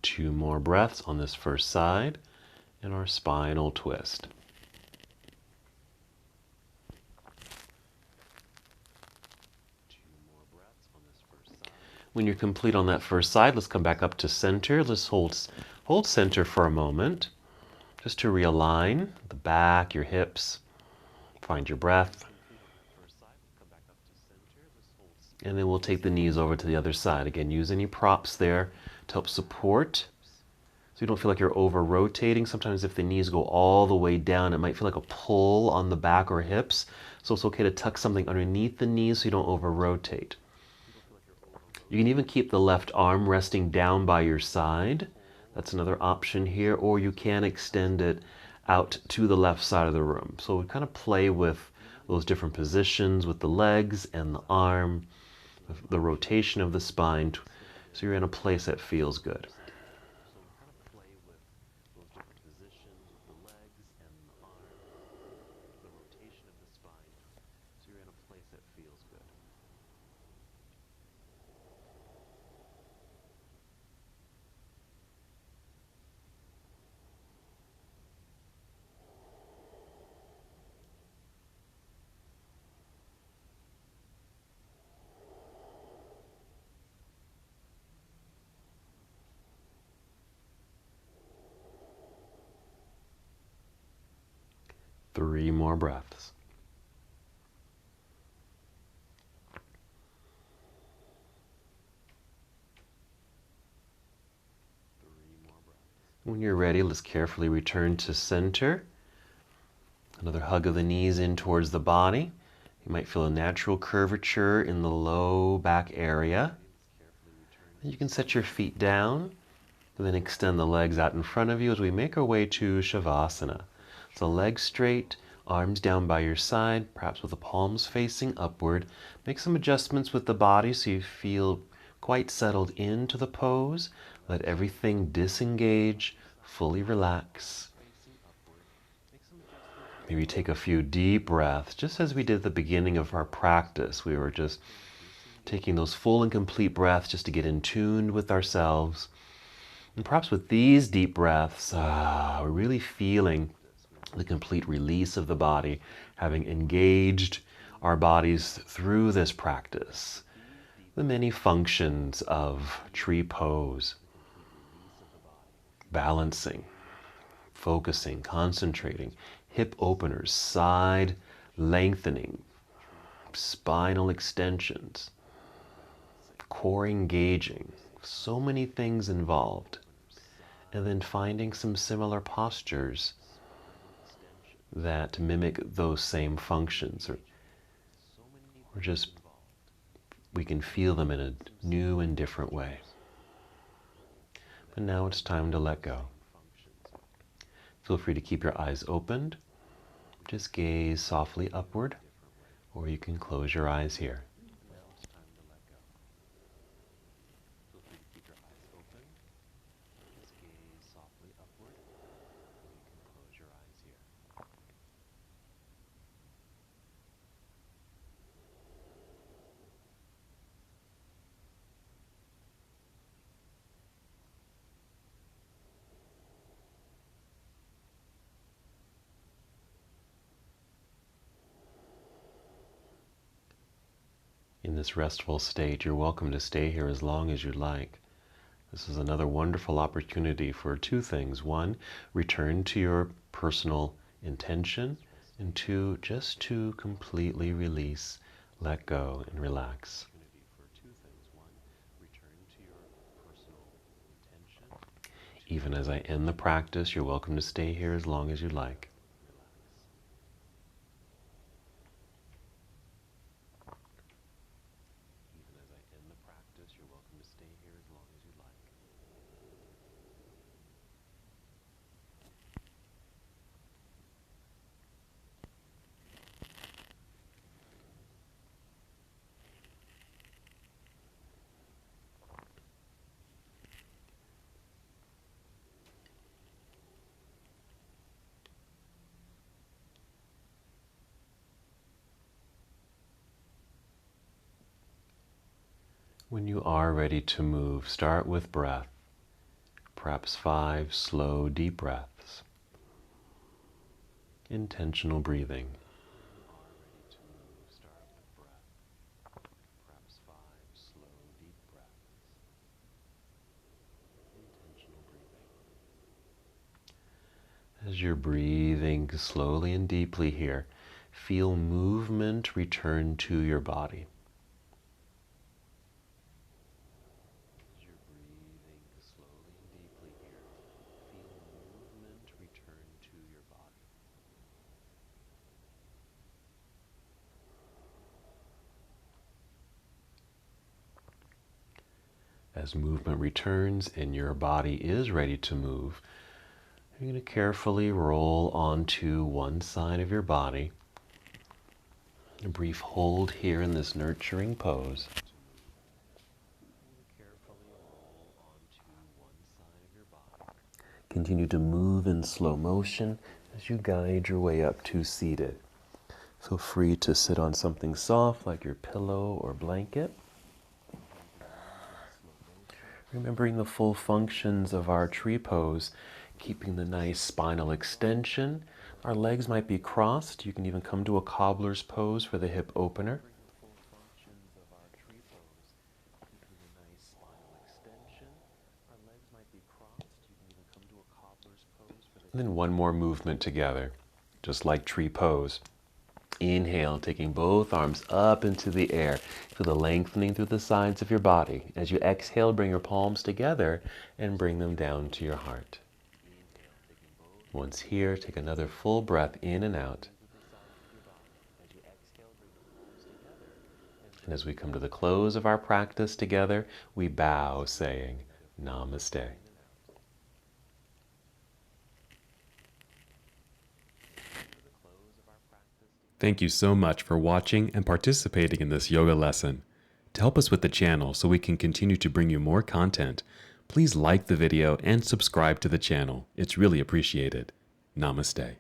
[SPEAKER 1] Two more breaths on this first side in our spinal twist. When you're complete on that first side, let's come back up to center. Let's hold center for a moment, just to realign the back, your hips. Find your breath. And then we'll take the knees over to the other side. Again, use any props there to help support so you don't feel like you're over rotating. Sometimes if the knees go all the way down, it might feel like a pull on the back or hips. So it's okay to tuck something underneath the knees so you don't over rotate. You can even keep the left arm resting down by your side. That's another option here. Or you can extend it out to the left side of the room. So we kind of play with those different positions with the legs and the arm, the rotation of the spine, so you're in a place that feels good. Three more breaths. When you're ready, let's carefully return to center. Another hug of the knees in towards the body. You might feel a natural curvature in the low back area. You can set your feet down and then extend the legs out in front of you as we make our way to Shavasana. So legs straight, arms down by your side, perhaps with the palms facing upward. Make some adjustments with the body so you feel quite settled into the pose. Let everything disengage, fully relax. Maybe take a few deep breaths, just as we did at the beginning of our practice. We were just taking those full and complete breaths just to get in tune with ourselves. And perhaps with these deep breaths, we're really feeling the complete release of the body, having engaged our bodies through this practice. The many functions of tree pose, balancing, focusing, concentrating, hip openers, side lengthening, spinal extensions, core engaging, so many things involved. And then finding some similar postures that mimic those same functions, or just we can feel them in a new and different way. But now it's time to let go. Feel free to keep your eyes opened. Just gaze softly upward, or you can close your eyes here. In this restful state, you're welcome to stay here as long as you'd like. This is another wonderful opportunity for two things. One, return to your personal intention, and two, just to completely release, let go, and relax. Even as I end the practice, you're welcome to stay here as long as you'd like. When you are ready to move, start with breath. Perhaps 5 slow, deep breaths. Intentional breathing. As you're breathing slowly and deeply here, feel movement return to your body. As you're breathing slowly and deeply here, feel movement return to your body. As movement returns and your body is ready to move, you're going to carefully roll onto one side of your body. A brief hold here in this nurturing pose. Continue to move in slow motion as you guide your way up to seated. Feel free to sit on something soft like your pillow or blanket. Remembering the full functions of our tree pose, keeping the nice spinal extension. Our legs might be crossed. You can even come to a cobbler's pose for the hip opener. And then one more movement together, just like tree pose. Inhale, taking both arms up into the air. Feel the lengthening through the sides of your body. As you exhale, bring your palms together and bring them down to your heart. Once here, take another full breath in and out. And as we come to the close of our practice together, we bow saying, Namaste. Thank you so much for watching and participating in this yoga lesson. To help us with the channel so we can continue to bring you more content, please like the video and subscribe to the channel. It's really appreciated. Namaste.